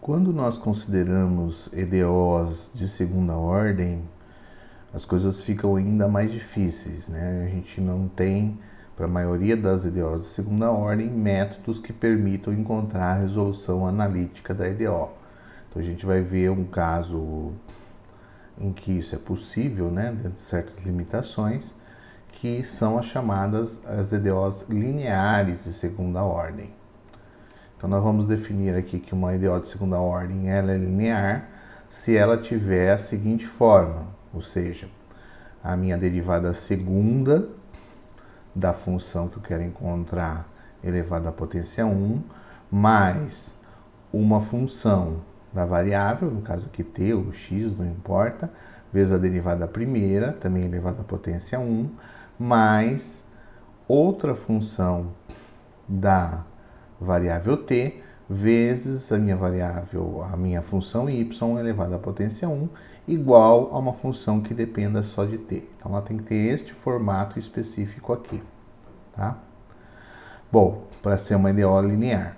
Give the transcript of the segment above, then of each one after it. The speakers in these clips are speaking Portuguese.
Quando nós consideramos EDOs de segunda ordem, as coisas ficam ainda mais difíceis, né? A gente não tem, para a maioria das EDOs de segunda ordem, métodos que permitam encontrar a resolução analítica da EDO. Então a gente vai ver um caso em que isso é possível, né, dentro de certas limitações, que são as chamadas as EDOs lineares de segunda ordem. Então nós vamos definir aqui que uma EDO de segunda ordem ela é linear se ela tiver a seguinte forma, ou seja, a minha derivada segunda da função que eu quero encontrar elevada à potência 1, mais uma função da variável, no caso aqui t ou x, não importa, vezes a derivada primeira, também elevada à potência 1, mais outra função da variável t, vezes a minha variável, a minha função y elevada à potência 1, igual a uma função que dependa só de t. Então ela tem que ter este formato específico aqui, tá? Bom, para ser uma EDO linear.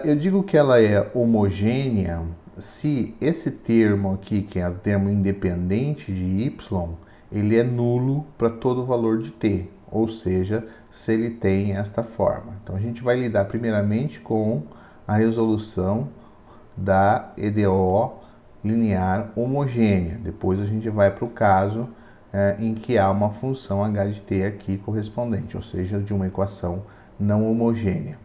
Eu digo que ela é homogênea se esse termo aqui, que é o termo independente de y, ele é nulo para todo valor de t, ou seja, se ele tem esta forma. Então a gente vai lidar primeiramente com a resolução da EDO linear homogênea. Depois a gente vai para o caso em que há uma função h de t aqui correspondente, ou seja, de uma equação não homogênea.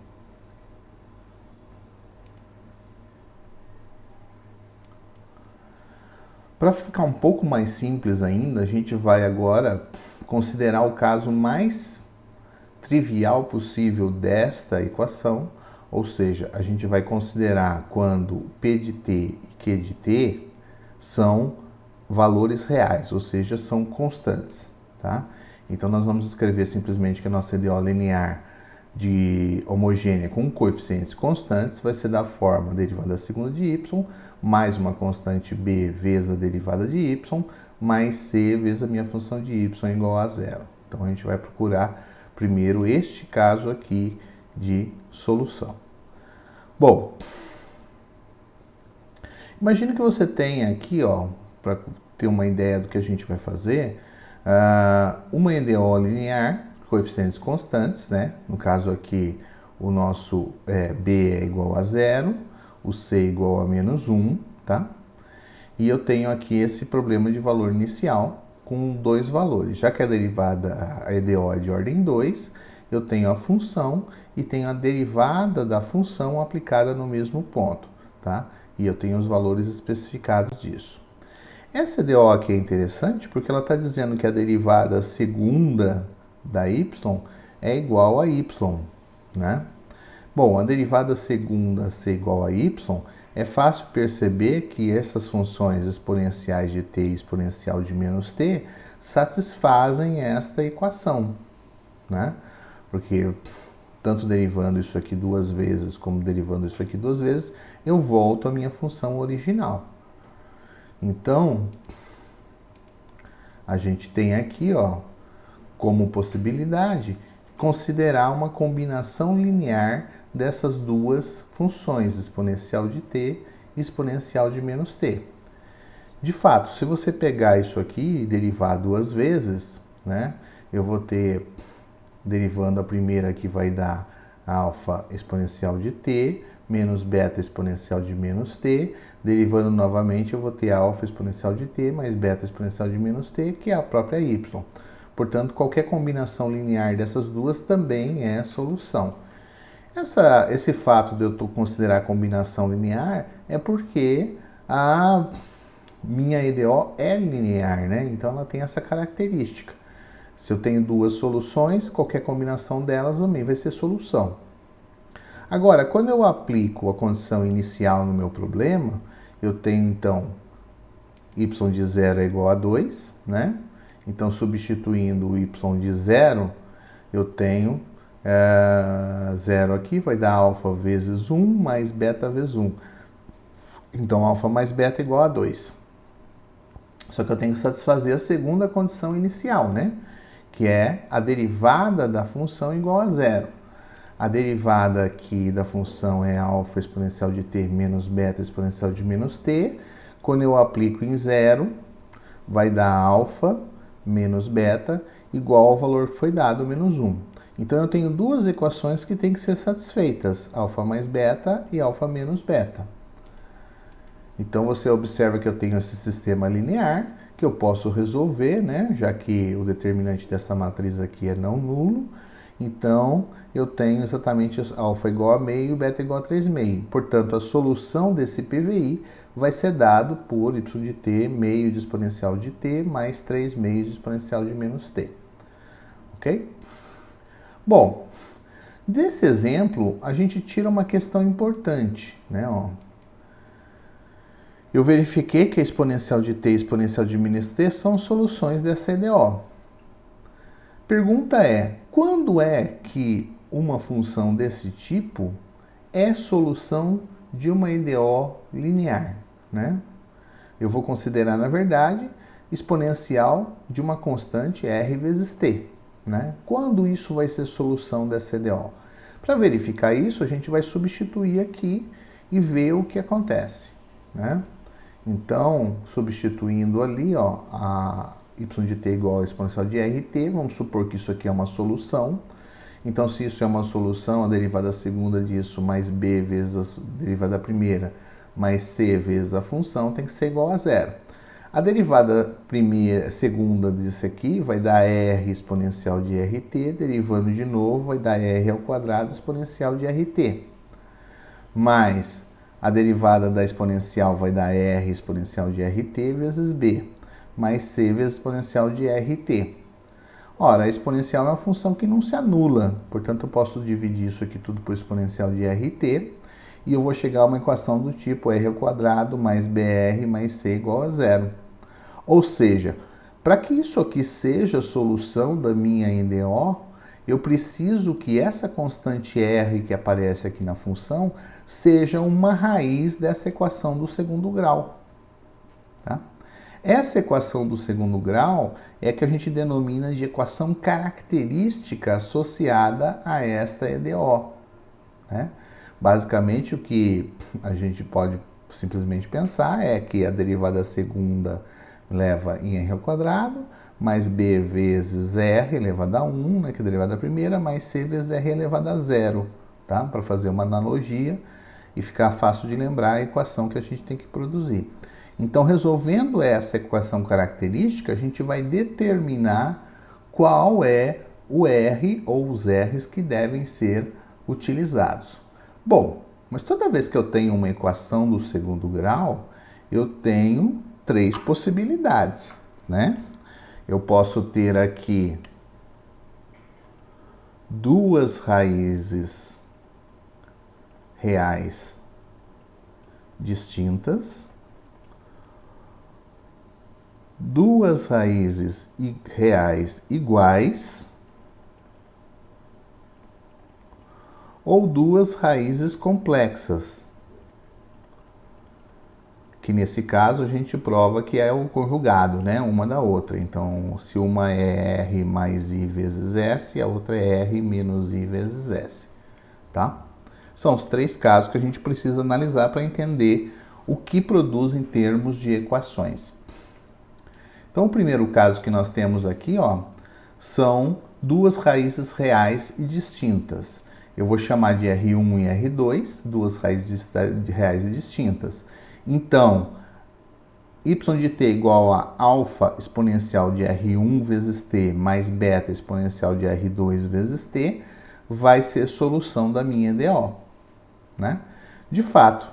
Para ficar um pouco mais simples ainda, a gente vai agora considerar o caso mais trivial possível desta equação, ou seja, a gente vai considerar quando P de t e Q de t são valores reais, ou seja, são constantes, tá? Então nós vamos escrever simplesmente que a nossa EDO linear de homogênea com coeficientes constantes vai ser da forma derivada segunda de y mais uma constante b vezes a derivada de y mais c vezes a minha função de y igual a zero. Então a gente vai procurar primeiro este caso aqui de solução. Bom, imagine que você tenha aqui, ó, para ter uma ideia do que a gente vai fazer, uma EDO linear, coeficientes constantes, né? No caso aqui, o nosso b é igual a zero, o c é igual a menos 1, tá? E eu tenho aqui esse problema de valor inicial com dois valores. Já que a derivada, a EDO é de ordem 2, eu tenho a função e tenho a derivada da função aplicada no mesmo ponto, tá? E eu tenho os valores especificados disso. Essa EDO aqui é interessante porque ela está dizendo que a derivada segunda da y é igual a y, né? Bom, a derivada segunda ser igual a y, é fácil perceber que essas funções exponenciais de t e exponencial de menos t satisfazem esta equação, né? Porque tanto derivando isso aqui duas vezes como derivando isso aqui duas vezes, eu volto à minha função original. Então, a gente tem aqui, ó, como possibilidade, considerar uma combinação linear dessas duas funções, exponencial de t e exponencial de menos t. De fato, se você pegar isso aqui e derivar duas vezes, né, eu vou ter, derivando a primeira que vai dar alfa exponencial de t, menos beta exponencial de menos t, derivando novamente eu vou ter alfa exponencial de t mais beta exponencial de menos t, que é a própria y. Portanto, qualquer combinação linear dessas duas também é solução. Esse fato de eu considerar a combinação linear é porque a minha EDO é linear, né? Então ela tem essa característica. Se eu tenho duas soluções, qualquer combinação delas também vai ser solução. Agora, quando eu aplico a condição inicial no meu problema, eu tenho então y de 0 é igual a 2, né? Então, substituindo o y de 0, eu tenho 0 aqui, vai dar alfa vezes 1 mais beta vezes 1. Então, alfa mais beta é igual a 2. Só que eu tenho que satisfazer a segunda condição inicial, né? Que é a derivada da função igual a 0. A derivada aqui da função é alfa exponencial de t menos beta exponencial de menos t. Quando eu aplico em zero, vai dar alfa menos beta igual ao valor que foi dado, menos 1. Então eu tenho duas equações que têm que ser satisfeitas, alfa mais beta e alfa menos beta. Então você observa que eu tenho esse sistema linear, que eu posso resolver, né? Já que o determinante dessa matriz aqui é não nulo. Então eu tenho exatamente alfa igual a meio e beta igual a 3,5. Portanto, a solução desse PVI vai ser dado por y de t meio de exponencial de t mais 3 meios de exponencial de menos t. Ok? Bom, desse exemplo, a gente tira uma questão importante, né? Ó, eu verifiquei que a exponencial de t e a exponencial de menos t são soluções dessa EDO. Pergunta é, quando é que uma função desse tipo é solução de uma EDO linear, né? Eu vou considerar, na verdade, exponencial de uma constante r vezes t, né? Quando isso vai ser solução dessa EDO? Para verificar isso, a gente vai substituir aqui e ver o que acontece, né? Então, substituindo ali, ó, a y de t igual a exponencial de rt, vamos supor que isso aqui é uma solução. Então, se isso é uma solução, a derivada segunda disso mais b vezes a derivada primeira mais c vezes a função tem que ser igual a zero. A derivada segunda disso aqui vai dar r exponencial de rt, derivando de novo vai dar r ao quadrado exponencial de rt. Mais a derivada da exponencial vai dar r exponencial de rt vezes b, mais c vezes exponencial de rt. Ora, a exponencial é uma função que não se anula, portanto eu posso dividir isso aqui tudo por exponencial de rt, e eu vou chegar a uma equação do tipo r ao quadrado mais br mais c igual a zero. Ou seja, para que isso aqui seja a solução da minha EDO, eu preciso que essa constante r que aparece aqui na função seja uma raiz dessa equação do segundo grau. Tá? Essa equação do segundo grau é que a gente denomina de equação característica associada a esta EDO. Né? Basicamente, o que a gente pode simplesmente pensar é que a derivada segunda leva em r ao quadrado, mais b vezes r elevado a 1, né, que é a derivada primeira, mais c vezes r elevado a zero, tá? Para fazer uma analogia e ficar fácil de lembrar a equação que a gente tem que produzir. Então, resolvendo essa equação característica, a gente vai determinar qual é o r ou os r's que devem ser utilizados. Bom, mas toda vez que eu tenho uma equação do segundo grau, eu tenho três possibilidades, né? Eu posso ter aqui duas raízes reais distintas, duas raízes reais iguais ou duas raízes complexas, que nesse caso a gente prova que é o conjugado, né, uma da outra. Então, se uma é r mais i vezes s, a outra é r menos i vezes s, tá? São os três casos que a gente precisa analisar para entender o que produz em termos de equações. Então, o primeiro caso que nós temos aqui, ó, são duas raízes reais e distintas. Eu vou chamar de R1 e R2, duas raízes reais e distintas. Então, y de t igual a alfa exponencial de R1 vezes t mais beta exponencial de R2 vezes t vai ser solução da minha EDO, né? De fato,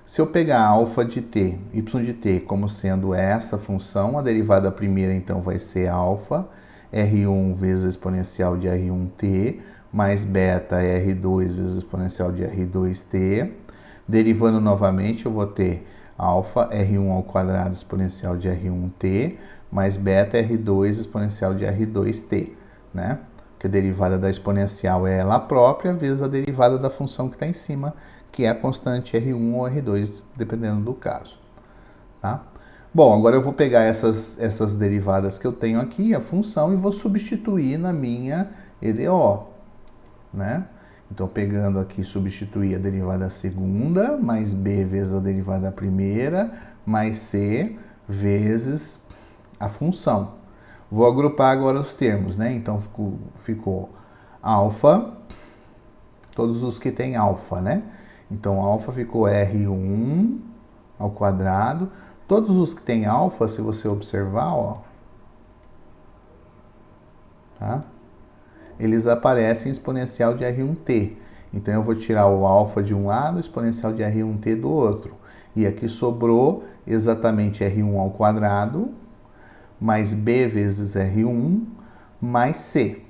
se eu pegar alfa de t, y de t como sendo essa função, a derivada primeira então vai ser alfa R1 vezes a exponencial de R1t mais beta R2 vezes a exponencial de R2t. Derivando novamente, eu vou ter alfa R1 ao quadrado exponencial de R1t mais beta R2 exponencial de R2t, né? Que a derivada da exponencial é ela própria vezes a derivada da função que está em cima, que é a constante R1 ou R2, dependendo do caso, tá? Bom, agora eu vou pegar essas derivadas que eu tenho aqui, a função, e vou substituir na minha EDO, né? Então, pegando aqui, substituir a derivada segunda, mais B vezes a derivada primeira, mais C vezes a função. Vou agrupar agora os termos, né? Então, ficou alfa, todos os que tem alfa, né? Então, alfa ficou R1 ao quadrado. Todos os que tem alfa, se você observar, ó, tá? Eles aparecem em exponencial de R1t. Então, eu vou tirar o alfa de um lado, exponencial de R1t do outro. E aqui sobrou exatamente R1 ao quadrado, mais B vezes R1, mais C.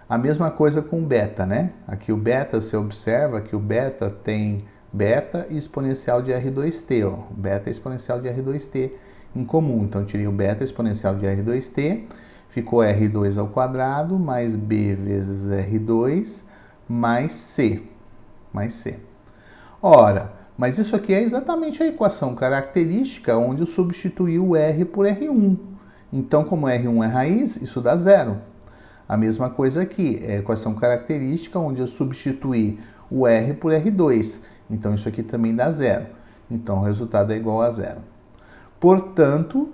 A mesma coisa com o beta, né? Aqui o beta, você observa que o beta tem beta e exponencial de R2t, ó. Beta e exponencial de R2t em comum. Então, eu tirei o beta exponencial de R2t, ficou R2 ao quadrado, mais B vezes R2, mais C. Mais C. Ora, mas isso aqui é exatamente a equação característica onde eu substituí o R por R1. Então, como R1 é raiz, isso dá zero. A mesma coisa aqui, é a equação característica onde eu substituí o R por R2. Então, isso aqui também dá zero. Então, o resultado é igual a zero. Portanto,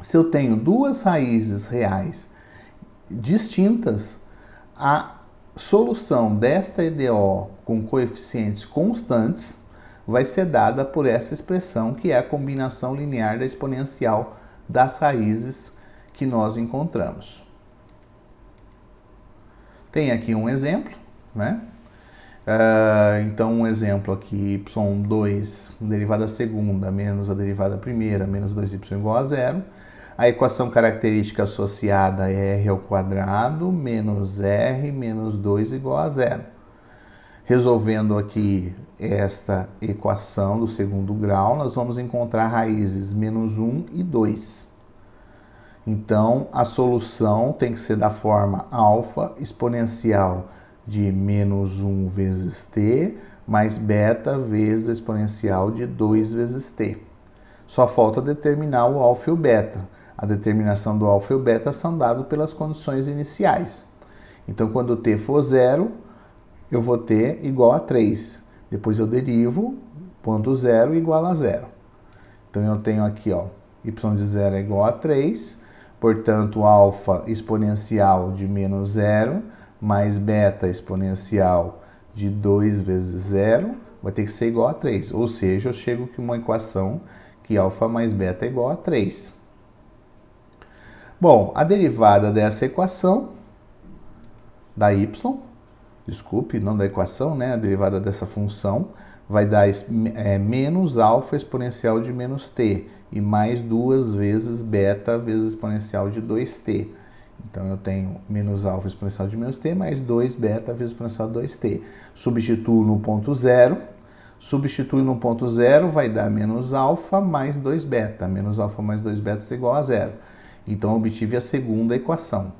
se eu tenho duas raízes reais distintas, a solução desta EDO com coeficientes constantes vai ser dada por essa expressão, que é a combinação linear da exponencial das raízes que nós encontramos. Tem aqui um exemplo, né? Então, um exemplo aqui, y2, derivada segunda menos a derivada primeira, menos 2y igual a zero. A equação característica associada é r ao quadrado menos r menos 2 igual a zero. Resolvendo aqui esta equação do segundo grau, nós vamos encontrar raízes menos 1 e 2. Então, a solução tem que ser da forma alfa exponencial de menos 1 vezes t, mais beta vezes a exponencial de 2 vezes t. Só falta determinar o alfa e o beta. A determinação do alfa e o beta são dados pelas condições iniciais. Então, quando t for zero, eu vou ter igual a 3. Depois eu derivo, ponto zero igual a zero. Então, eu tenho aqui, ó, y de zero é igual a 3. Portanto, alfa exponencial de menos zero, mais beta exponencial de 2 vezes zero, vai ter que ser igual a 3. Ou seja, eu chego com uma equação que alfa mais beta é igual a 3. Bom, a derivada dessa equação, da y, desculpe, não da equação, né? A derivada dessa função vai dar menos alfa exponencial de menos t e mais 2 vezes beta vezes exponencial de 2t. Então, eu tenho menos alfa exponencial de menos t mais 2 beta vezes exponencial de 2t. Substituo no ponto zero. Substitui no ponto zero, vai dar menos alfa mais 2 beta. Menos alfa mais 2 beta é igual a zero. Então, obtive a segunda equação.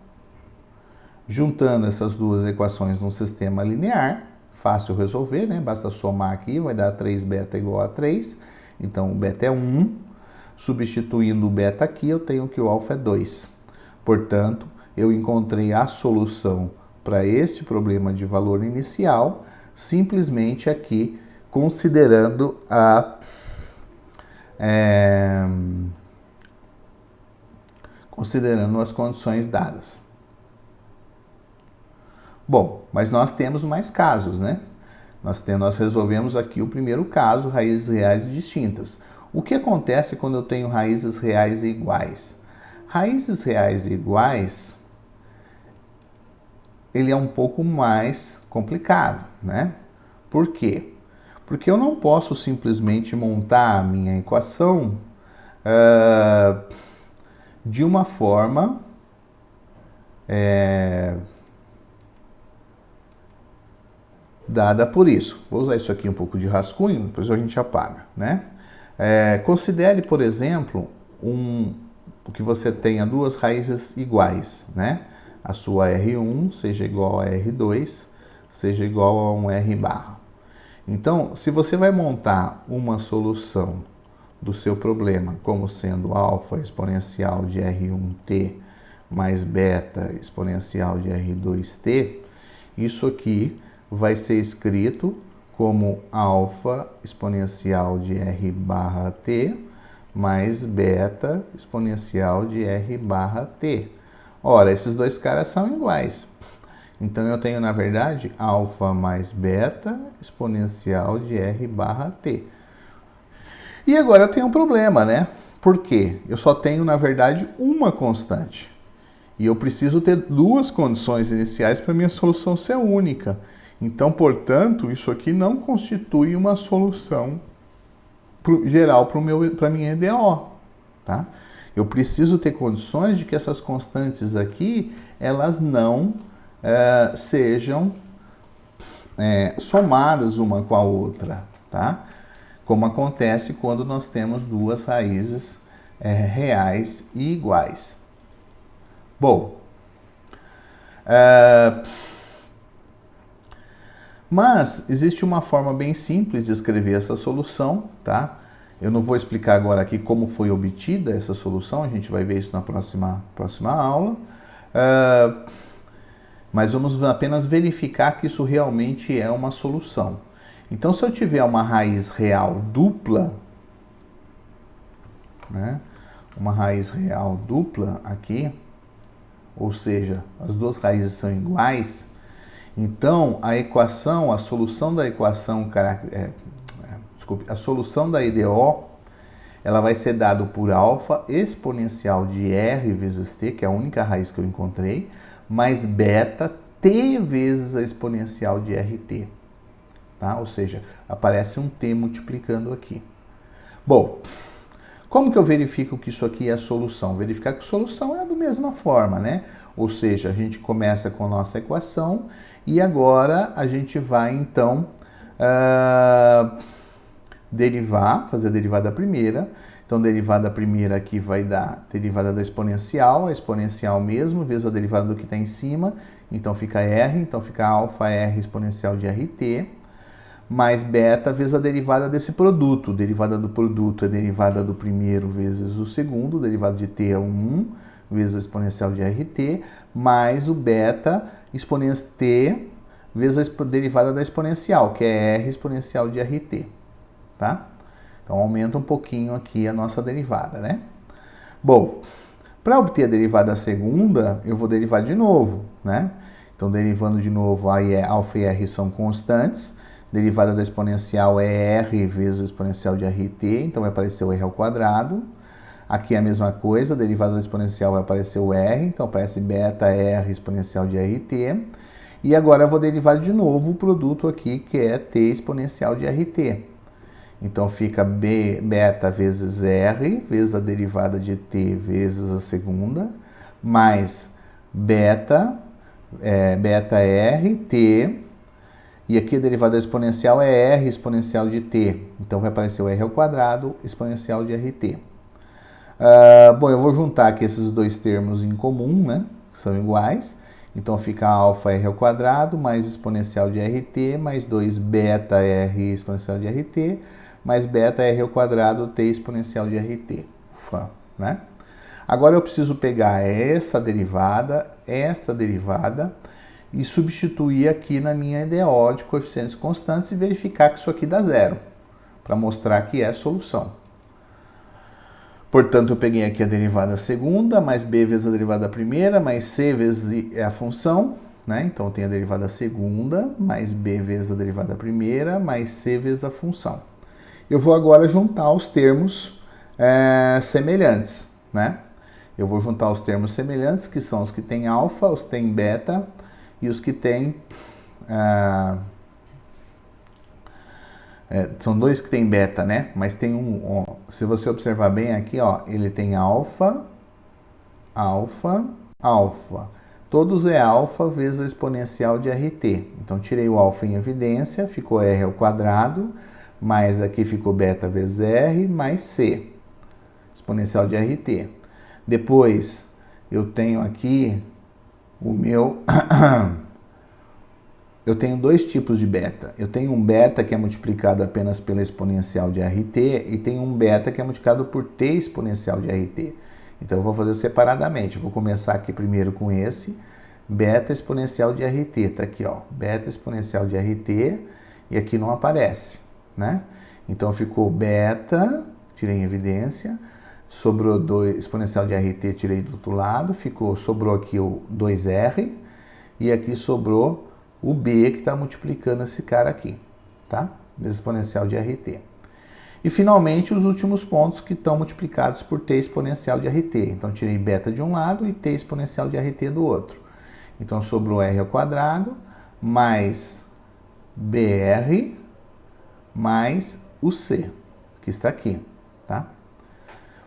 Juntando essas duas equações num sistema linear, fácil resolver, né? Basta somar aqui, vai dar 3 beta igual a 3. Então, o beta é 1. Substituindo o beta aqui, eu tenho que o alfa é 2. Portanto, eu encontrei a solução para este problema de valor inicial, simplesmente aqui, considerando considerando as condições dadas. Bom, mas nós temos mais casos, né? Nós resolvemos aqui o primeiro caso, raízes reais distintas. O que acontece quando eu tenho raízes reais iguais? Raízes reais iguais, ele é um pouco mais complicado, né? Por quê? Porque eu não posso simplesmente montar a minha equação de uma forma dada por isso. Vou usar isso aqui um pouco de rascunho, depois a gente apaga, né? Considere, por exemplo, que você tenha duas raízes iguais, né? A sua R1 seja igual a R2, seja igual a um R barra. Então, se você vai montar uma solução do seu problema como sendo alfa exponencial de R1t mais beta exponencial de R2t, isso aqui vai ser escrito como alfa exponencial de R barra t mais beta exponencial de R barra t. Ora, esses dois caras são iguais. Então, eu tenho, na verdade, alfa mais beta exponencial de R barra t. E agora eu tenho um problema, né? Por quê? Eu só tenho, na verdade, uma constante. E eu preciso ter duas condições iniciais para minha solução ser única. Então, portanto, isso aqui não constitui uma solução geral para a minha EDO. Tá? Eu preciso ter condições de que essas constantes aqui, elas não sejam somadas uma com a outra, tá? Como acontece quando nós temos duas raízes reais e iguais. Bom, mas existe uma forma bem simples de escrever essa solução, tá? Eu não vou explicar agora aqui como foi obtida essa solução, a gente vai ver isso na próxima aula. Mas vamos apenas verificar que isso realmente é uma solução. Então, se eu tiver uma raiz real dupla, né? Uma raiz real dupla aqui, ou seja, as duas raízes são iguais, então a solução da equação, a solução da EDO, ela vai ser dada por alfa exponencial de R vezes t, que é a única raiz que eu encontrei, mais beta t vezes a exponencial de RT. Tá? Ou seja, aparece um t multiplicando aqui. Bom, como que eu verifico que isso aqui é a solução? Verificar que a solução é da mesma forma, né? Ou seja, a gente começa com a nossa equação e agora a gente vai, então, fazer a derivada primeira. Então, derivada primeira aqui vai dar derivada da exponencial, a exponencial mesmo, vezes a derivada do que está em cima. Então, fica R, então fica alfa R exponencial de RT, mais beta vezes a derivada desse produto. Derivada do produto é derivada do primeiro vezes o segundo, derivada de t é 1 vezes a exponencial de RT, mais o beta exponencial t vezes a derivada da exponencial, que é R exponencial de RT. Tá? Então, aumenta um pouquinho aqui a nossa derivada, né? Bom, para obter a derivada segunda, eu vou derivar de novo, né? Então, derivando de novo, aí alfa e R são constantes. Derivada da exponencial é R vezes a exponencial de RT, então vai aparecer o R ao quadrado. Aqui é a mesma coisa, derivada da exponencial vai aparecer o R, então aparece beta R exponencial de RT. E agora eu vou derivar de novo o produto aqui, que é T exponencial de RT. Então, fica beta vezes R, vezes a derivada de t vezes a segunda, mais beta R, t, e aqui a derivada exponencial é R exponencial de t. Então, vai aparecer o R ao quadrado exponencial de RT. Bom, eu vou juntar aqui esses dois termos em comum, né? Que são iguais. Então, fica alfa R ao quadrado mais exponencial de RT, mais 2 beta R exponencial de RT, mais beta R ao quadrado t exponencial de RT. Ufa, né? Agora eu preciso pegar essa derivada e substituir aqui na minha EDO de coeficientes constantes e verificar que isso aqui dá zero, para mostrar que é a solução. Portanto, eu peguei aqui a derivada segunda, mais b vezes a derivada primeira, mais c vezes a função, né? Então, eu tenho a derivada segunda, mais b vezes a derivada primeira, mais c vezes a função. Eu vou agora juntar os termos semelhantes, né? Eu vou juntar os termos semelhantes, que são os que têm alfa, os que têm beta e os que têm... são dois que têm beta, né? Mas tem se você observar bem aqui, ó, ele tem alfa, alfa, alfa. Todos é alfa vezes a exponencial de RT. Então, tirei o alfa em evidência, ficou R ao quadrado, mais aqui ficou beta vezes R, mais C, exponencial de RT. Depois, eu tenho aqui o meu... eu tenho dois tipos de beta. Eu tenho um beta que é multiplicado apenas pela exponencial de RT e tenho um beta que é multiplicado por T exponencial de RT. Então eu vou fazer separadamente. Eu vou começar aqui primeiro com esse beta exponencial de RT. Está aqui, ó, beta exponencial de RT, e aqui não aparece, né? Então ficou beta, tirei em evidência, sobrou 2 exponencial de RT, tirei do outro lado, sobrou aqui o 2R, e aqui sobrou o B que está multiplicando esse cara aqui, tá? Exponencial de RT. E finalmente os últimos pontos que estão multiplicados por t exponencial de RT. Então tirei beta de um lado e t exponencial de RT do outro. Então sobrou r ao quadrado mais BR mais o C, que está aqui, tá?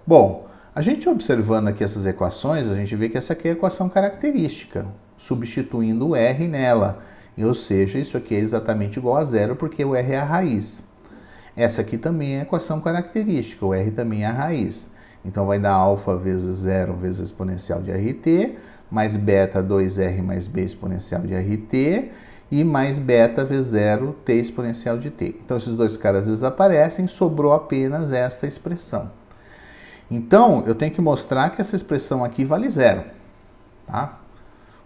Bom, a gente observando aqui essas equações, a gente vê que essa aqui é a equação característica, substituindo o R nela. Ou seja, isso aqui é exatamente igual a zero, porque o R é a raiz. Essa aqui também é a equação característica, o R também é a raiz. Então vai dar alfa vezes zero vezes a exponencial de RT, mais beta 2R mais B exponencial de RT, e mais beta vezes zero t exponencial de t. Então esses dois caras desaparecem, sobrou apenas essa expressão. Então eu tenho que mostrar que essa expressão aqui vale zero, tá?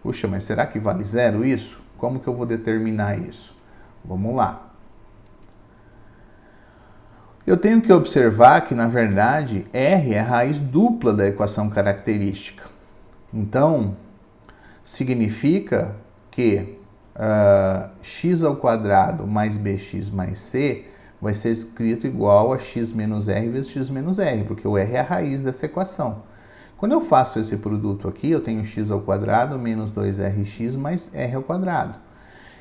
Puxa, mas será que vale zero isso? Como que eu vou determinar isso? Vamos lá. Eu tenho que observar que, na verdade, R é a raiz dupla da equação característica. Então, significa que x ao quadrado mais bx mais c vai ser escrito igual a x menos r vezes x menos r, porque o r é a raiz dessa equação. Quando eu faço esse produto aqui, eu tenho x ao quadrado menos 2rx mais r ao quadrado.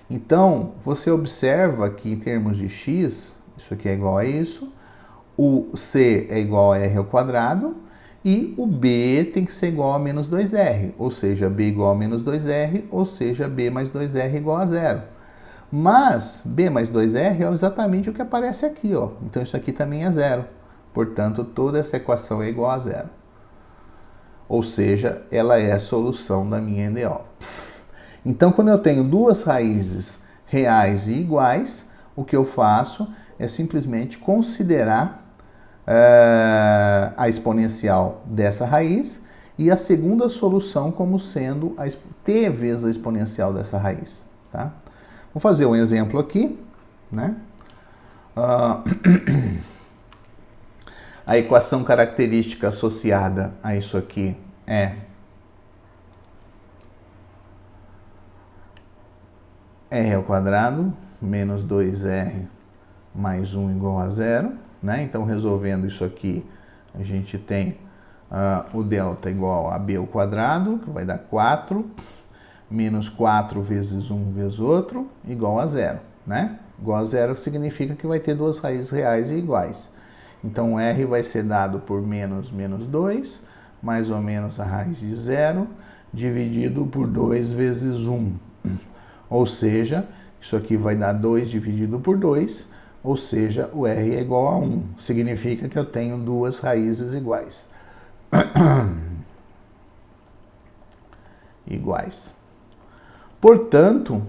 Então, você observa que em termos de x, isso aqui é igual a isso, o c é igual a r ao quadrado e o b tem que ser igual a menos 2r, ou seja, b igual a menos 2r, ou seja, b mais 2r igual a zero. Mas b mais 2r é exatamente o que aparece aqui, ó. Então isso aqui também é zero. Portanto, toda essa equação é igual a zero. Ou seja, ela é a solução da minha NDO. Então, quando eu tenho duas raízes reais e iguais, o que eu faço é simplesmente considerar a exponencial dessa raiz e a segunda solução como sendo t vezes a exponencial dessa raiz. Tá? Vou fazer um exemplo aqui, né? A equação característica associada a isso aqui é r ao quadrado menos 2r mais 1 igual a zero, né? Então, resolvendo isso aqui, a gente tem o delta igual a b ao quadrado, que vai dar 4, menos 4 vezes 1 vezes outro, igual a zero, né? Igual a zero significa que vai ter duas raízes reais e iguais. Então, R vai ser dado por menos 2, mais ou menos a raiz de zero, dividido por 2 vezes 1. Ou seja, isso aqui vai dar 2 dividido por 2, ou seja, o R é igual a 1. Significa que eu tenho duas raízes iguais. Iguais. Portanto,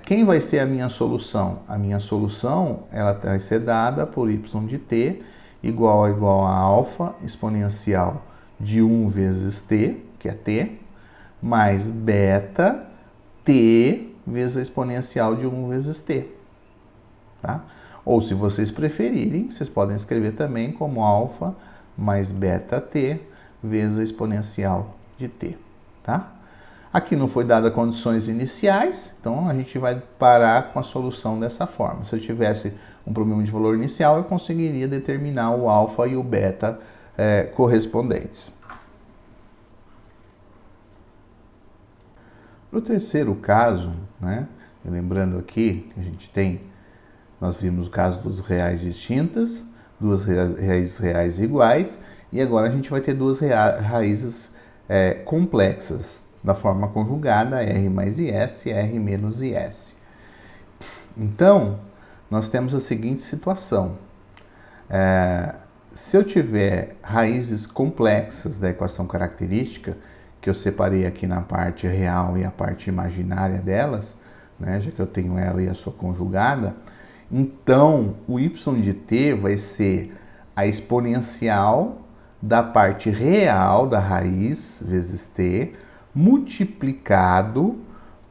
quem vai ser a minha solução? A minha solução ela vai ser dada por y de t igual a alfa exponencial de 1 vezes t, que é t, mais beta t vezes a exponencial de 1 vezes t. Tá? Ou, se vocês preferirem, vocês podem escrever também como alfa mais beta t vezes a exponencial de t. Tá? Aqui não foi dada condições iniciais, então a gente vai parar com a solução dessa forma. Se eu tivesse um problema de valor inicial, eu conseguiria determinar o alfa e o beta correspondentes. Para o terceiro caso, né, lembrando aqui que a gente nós vimos o caso dos reais distintas, duas raízes reais iguais, e agora a gente vai ter duas raízes complexas, da forma conjugada, R mais IS, R menos IS. Então, nós temos a seguinte situação. Se eu tiver raízes complexas da equação característica, que eu separei aqui na parte real e a parte imaginária delas, né, já que eu tenho ela e a sua conjugada, então o y de t vai ser a exponencial da parte real da raiz vezes t, multiplicado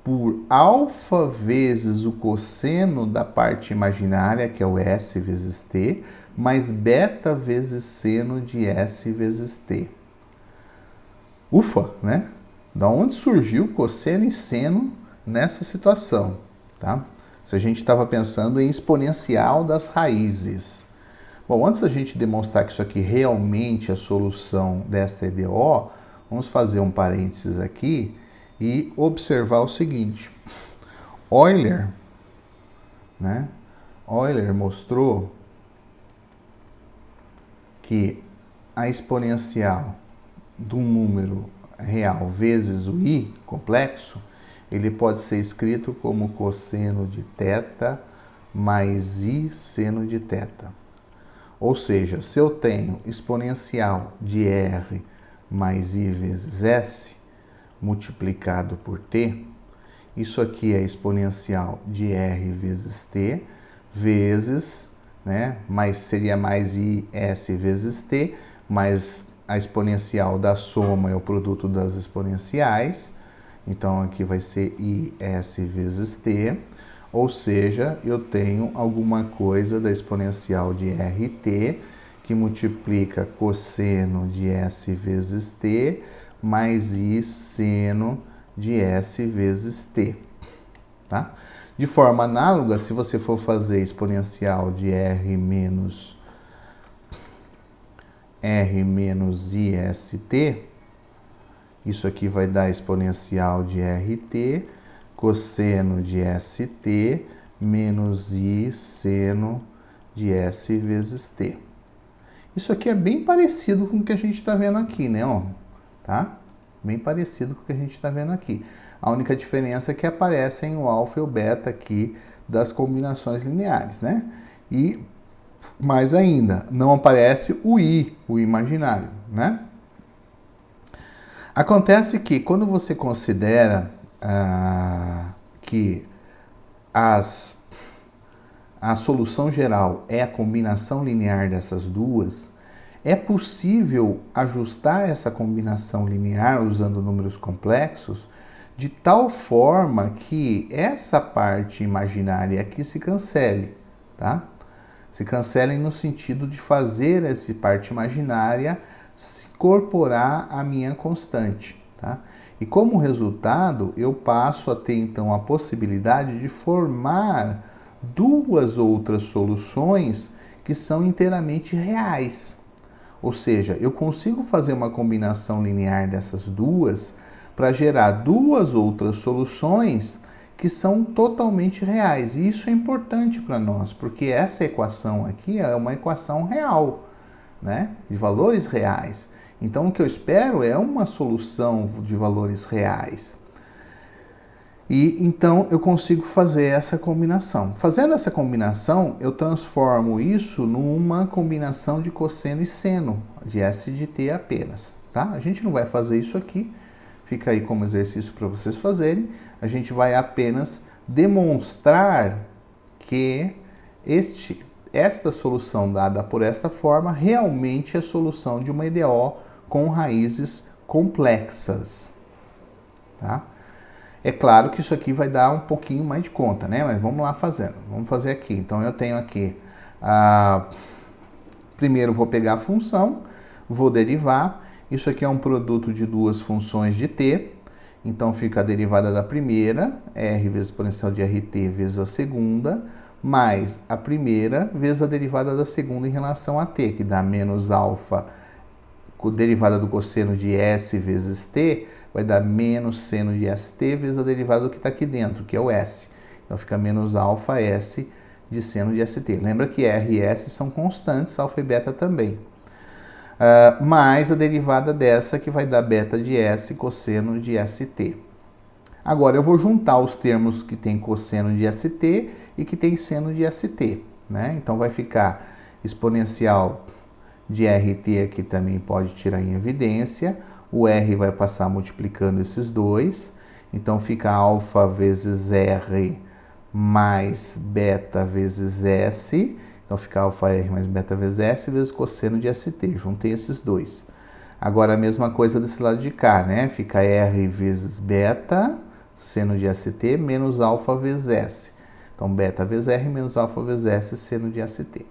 por alfa vezes o cosseno da parte imaginária, que é o s vezes t, mais beta vezes seno de s vezes t. Ufa, né? Da onde surgiu cosseno e seno nessa situação, tá? Se a gente estava pensando em exponencial das raízes. Bom, antes da gente demonstrar que isso aqui realmente é a solução desta EDO, vamos fazer um parênteses aqui e observar o seguinte. Euler, né? Euler mostrou que a exponencial do número real vezes o i complexo, ele pode ser escrito como cosseno de θ mais i seno de θ. Ou seja, se eu tenho exponencial de r mais i vezes s multiplicado por t, isso aqui é exponencial de r vezes t vezes, né, mais seria mais i s vezes t, mais a exponencial da soma é o produto das exponenciais, então aqui vai ser is vezes t, ou seja, eu tenho alguma coisa da exponencial de rt que multiplica cosseno de s vezes t mais i seno de s vezes t, tá? De forma análoga, se você for fazer exponencial de r menos ist, isso aqui vai dar exponencial de rt, cosseno de st, menos i seno de s vezes t. Isso aqui é bem parecido com o que a gente está vendo aqui, né? Ó, tá? Bem parecido com o que a gente está vendo aqui. A única diferença é que aparecem o alfa e o beta aqui das combinações lineares, né? E mais ainda, não aparece o i, o imaginário, né? Acontece que quando você considera que a solução geral é a combinação linear dessas duas, é possível ajustar essa combinação linear usando números complexos de tal forma que essa parte imaginária aqui se cancele, tá? Se cancelem no sentido de fazer essa parte imaginária se incorporar à minha constante, tá? E como resultado, eu passo a ter então a possibilidade de formar duas outras soluções que são inteiramente reais. Ou seja, eu consigo fazer uma combinação linear dessas duas para gerar duas outras soluções que são totalmente reais. E isso é importante para nós, porque essa equação aqui é uma equação real, né? De valores reais. Então, o que eu espero é uma solução de valores reais. E então eu consigo fazer essa combinação. Fazendo essa combinação, eu transformo isso numa combinação de cosseno e seno, de S de t apenas, tá? A gente não vai fazer isso aqui, fica aí como exercício para vocês fazerem. A gente vai apenas demonstrar que esta solução dada por esta forma realmente é a solução de uma EDO com raízes complexas, tá? É claro que isso aqui vai dar um pouquinho mais de conta, né? Mas vamos lá fazendo. Vamos fazer aqui. Então, eu tenho aqui... primeiro, vou pegar a função, vou derivar. Isso aqui é um produto de duas funções de t. Então, fica a derivada da primeira, r vezes exponencial de rt vezes a segunda, mais a primeira vezes a derivada da segunda em relação a t, que dá menos alfa, derivada do cosseno de s vezes t, vai dar menos seno de st vezes a derivada do que está aqui dentro, que é o s. Então, fica menos alfa s de seno de st. Lembra que r e s são constantes, alfa e beta também. Mais a derivada dessa, que vai dar beta de s cosseno de st. Agora, eu vou juntar os termos que tem cosseno de st e que tem seno de st, né? Então, vai ficar exponencial de rt aqui também pode tirar em evidência. O r vai passar multiplicando esses dois. Então, fica alfa vezes r mais beta vezes s, Então fica alfa R mais beta vezes S vezes cosseno de ST. Juntei esses dois. Agora a mesma coisa desse lado de cá, né? Fica R vezes beta, seno de ST, menos alfa vezes S. Então beta vezes R menos alfa vezes S, seno de ST.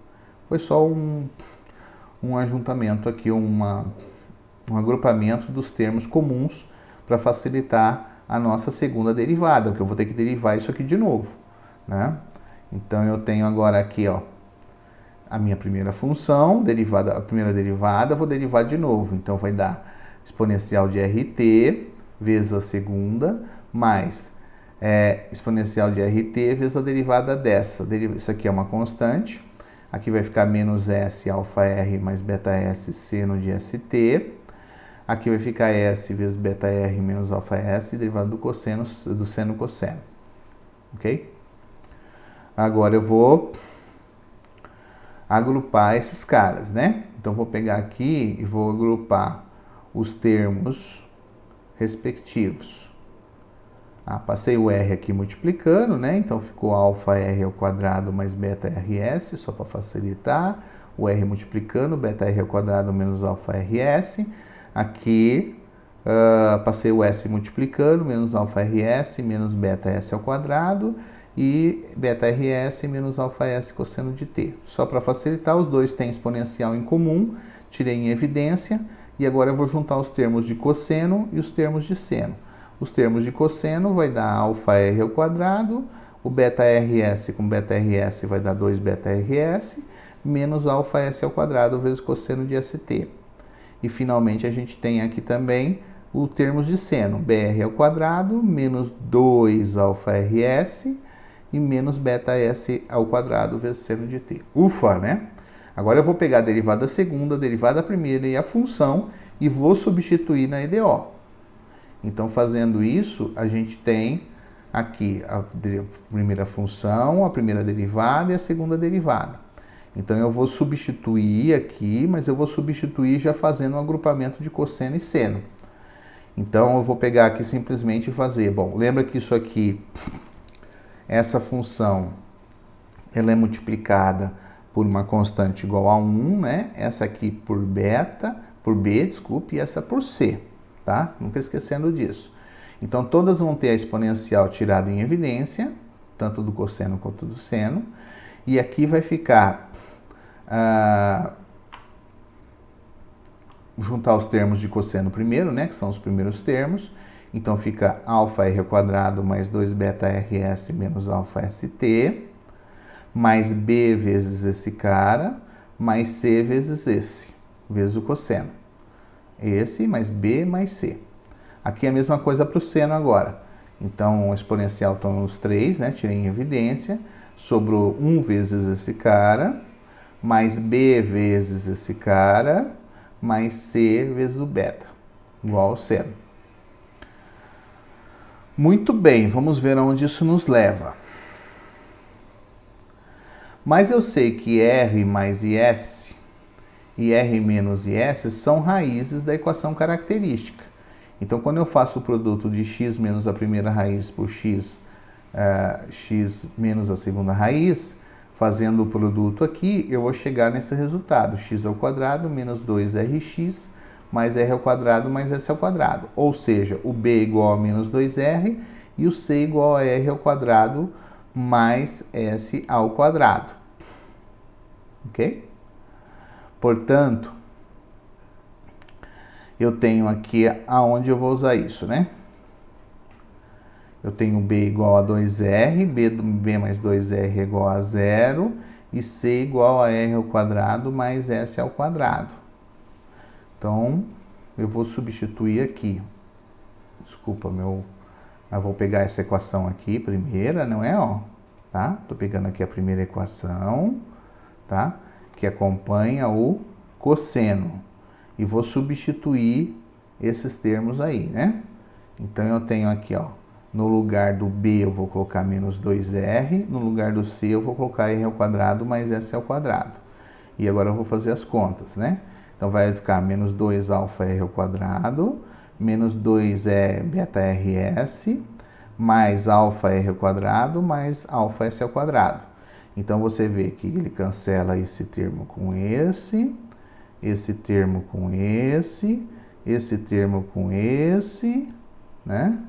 Foi só um ajuntamento aqui, um agrupamento dos termos comuns para facilitar a nossa segunda derivada, porque eu vou ter que derivar isso aqui de novo, né? Então eu tenho agora aqui, ó, a minha primeira função, a primeira derivada, vou derivar de novo. Então vai dar exponencial de RT vezes a segunda, mais exponencial de RT vezes a derivada dessa. Isso aqui é uma constante. Aqui vai ficar menos S alfa R mais beta S seno de ST. Aqui vai ficar S vezes beta R menos alfa S, derivado do cosseno, do seno cosseno. Ok? Agora eu vou agrupar esses caras, né? Então vou pegar aqui e vou agrupar os termos respectivos. Passei o R aqui multiplicando, né? Então ficou alfa R ao quadrado mais beta RS, só para facilitar. O R multiplicando, beta R ao quadrado menos alfa RS. Aqui passei o S multiplicando, menos alfa RS menos beta S ao quadrado. E beta RS menos alfa S cosseno de t. Só para facilitar, os dois têm exponencial em comum, tirei em evidência, e agora eu vou juntar os termos de cosseno e os termos de seno. Os termos de cosseno vai dar alfa R ao quadrado, o beta RS com beta RS vai dar 2 beta RS, menos alfa S ao quadrado vezes cosseno de ST. E finalmente a gente tem aqui também os termos de seno, BR ao quadrado menos 2 alfa RS, e menos beta S ao quadrado vezes seno de t. Ufa, né? Agora eu vou pegar a derivada segunda, a derivada primeira e a função e vou substituir na EDO. Então, fazendo isso, a gente tem aqui a primeira função, a primeira derivada e a segunda derivada. Então, eu vou substituir aqui, mas eu vou substituir já fazendo um agrupamento de cosseno e seno. Então, eu vou pegar aqui simplesmente e fazer. Bom, lembra que isso aqui... Essa função, ela é multiplicada por uma constante igual a 1, né? Essa aqui por B, desculpe, e essa por C, tá? Nunca esquecendo disso. Então, todas vão ter a exponencial tirada em evidência, tanto do cosseno quanto do seno. E aqui vai ficar... juntar os termos de cosseno primeiro, né? Que são os primeiros termos. Então, fica alfa R ao quadrado mais 2 beta RS menos alfa ST, mais B vezes esse cara, mais C vezes esse, vezes o cosseno. Esse mais B mais C. Aqui é a mesma coisa para o seno agora. Então, o exponencial estão os 3, né? Tirei em evidência. Sobrou 1 vezes esse cara, mais B vezes esse cara, mais C vezes o beta, igual ao seno. Muito bem, vamos ver aonde isso nos leva. Mas eu sei que R mais IS e R menos IS são raízes da equação característica. Então, quando eu faço o produto de x menos a primeira raiz por x menos a segunda raiz, fazendo o produto aqui, eu vou chegar nesse resultado, x ao quadrado menos 2rx mais r ao quadrado mais s ao quadrado. Ou seja, o b igual a menos 2r e o c igual a r ao quadrado mais s ao quadrado. Ok? Portanto, eu tenho aqui aonde eu vou usar isso, né? Eu tenho b igual a 2r, b mais 2r é igual a 0 e c igual a r ao quadrado mais s ao quadrado. Então, eu vou substituir aqui. Desculpa, eu vou pegar essa equação aqui, primeira, não é, ó? Tá? Tô pegando aqui a primeira equação, tá? Que acompanha o cosseno. E vou substituir esses termos aí, né? Então, eu tenho aqui, ó, no lugar do b eu vou colocar menos 2r, no lugar do c eu vou colocar r ao quadrado mais s ao quadrado. E agora eu vou fazer as contas, né? Então, vai ficar menos 2 alfa r ao quadrado, menos 2 é beta rs, mais alfa r ao quadrado, mais alfa s ao quadrado. Então, você vê que ele cancela esse termo com esse termo com esse termo com esse, né?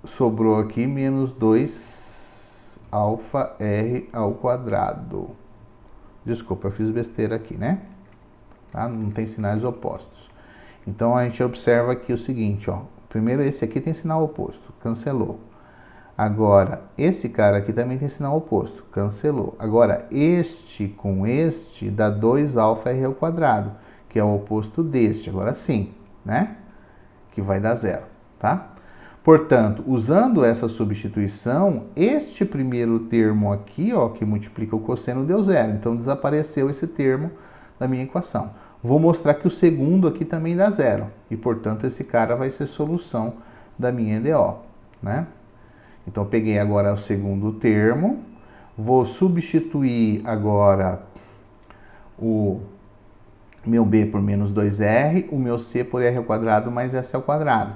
Sobrou aqui menos 2 alfa r ao quadrado. Desculpa, eu fiz besteira aqui, né? Tá? Não tem sinais opostos. Então, a gente observa aqui o seguinte, ó. Primeiro, esse aqui tem sinal oposto, cancelou. Agora, esse cara aqui também tem sinal oposto, cancelou. Agora, este com este dá 2 alfa r ao quadrado, que é o oposto deste. Agora sim, né? Que vai dar 0, tá? Portanto, usando essa substituição, este primeiro termo aqui, ó, que multiplica o cosseno, deu 0. Então, desapareceu esse termo da minha equação. Vou mostrar que o segundo aqui também dá 0. E, portanto, esse cara vai ser solução da minha EDO, né? Então, peguei agora o segundo termo, vou substituir agora o meu B por menos 2R, o meu C por R ao quadrado mais S ao quadrado.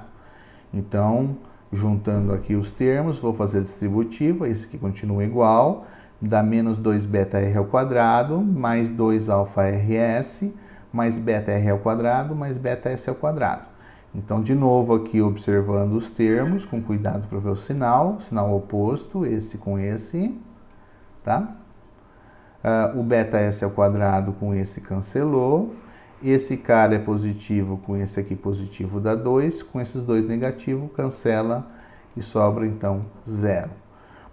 Então, juntando aqui os termos, vou fazer a distributiva, esse aqui continua igual, dá menos 2 beta R ao quadrado, mais 2 alfa RS, mais beta R ao quadrado, mais beta S ao quadrado. Então, de novo aqui, observando os termos, com cuidado para ver o sinal oposto, esse com esse, tá? O beta S ao quadrado com esse cancelou, esse cara é positivo com esse aqui positivo dá 2, com esses dois negativos, cancela e sobra, então, 0.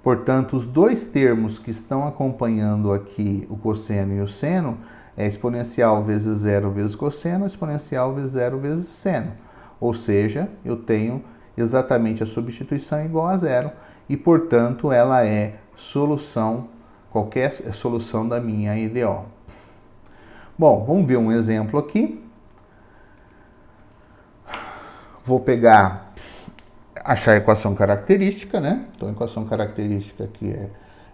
Portanto, os dois termos que estão acompanhando aqui o cosseno e o seno é exponencial vezes 0 vezes cosseno, exponencial vezes 0 vezes seno. Ou seja, eu tenho exatamente a substituição igual a 0 e, portanto, ela é solução, qualquer solução da minha EDO. Bom, vamos ver um exemplo aqui. Vou pegar, achar a equação característica, né? Então, a equação característica aqui é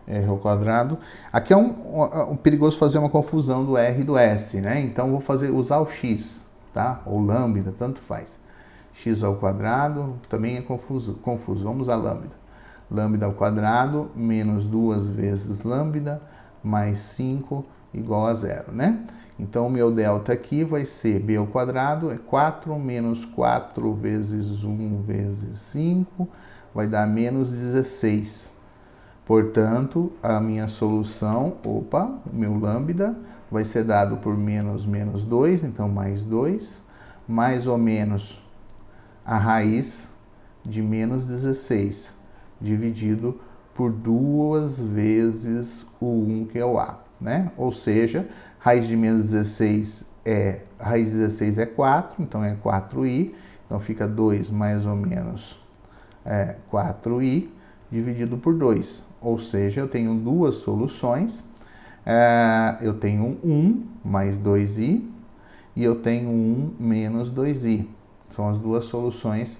R ao quadrado. Aqui é um perigoso fazer uma confusão do R e do S, né? Então, vou usar o X, tá? Ou lambda, tanto faz. X ao quadrado também é confuso. Vamos usar lambda. Lambda ao quadrado menos 2 vezes lambda mais 5 igual a 0, né? Então, o meu delta aqui vai ser B ao quadrado, é 4 menos 4 vezes 1 vezes 5, vai dar menos 16. Portanto, a minha solução, o meu lambda, vai ser dado por menos 2, então mais 2, mais ou menos a raiz de menos 16, dividido por 2 vezes o 1, que é o A, né? Ou seja, raiz de menos 16 raiz de 16 é 4, então é 4i, então fica 2 mais ou menos 4i, dividido por 2. Ou seja, eu tenho duas soluções, eu tenho 1 mais 2i e eu tenho 1 menos 2i. São as duas soluções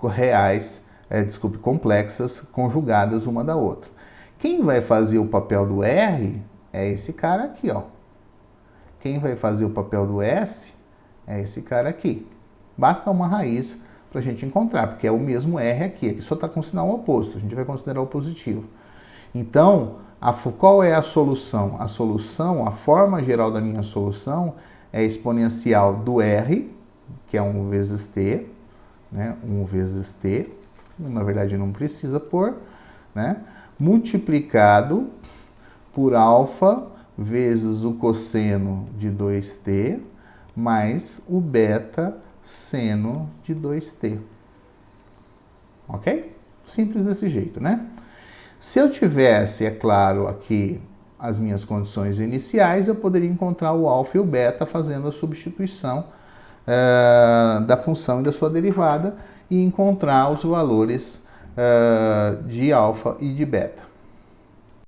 reais, complexas, conjugadas uma da outra. Quem vai fazer o papel do R é esse cara aqui, ó. Quem vai fazer o papel do S é esse cara aqui. Basta uma raiz para a gente encontrar, porque é o mesmo R aqui. Aqui só está com sinal oposto, a gente vai considerar o positivo. Então, qual é a solução? A forma geral da minha solução é exponencial do R, que é 1 vezes t, né? 1 vezes t, na verdade não precisa pôr, né? Multiplicado por alfa vezes o cosseno de 2t mais o beta seno de 2t. Ok? Simples desse jeito, né? Se eu tivesse, é claro, aqui as minhas condições iniciais, eu poderia encontrar o alfa e o beta fazendo a substituição da função e da sua derivada e encontrar os valores de alfa e de beta.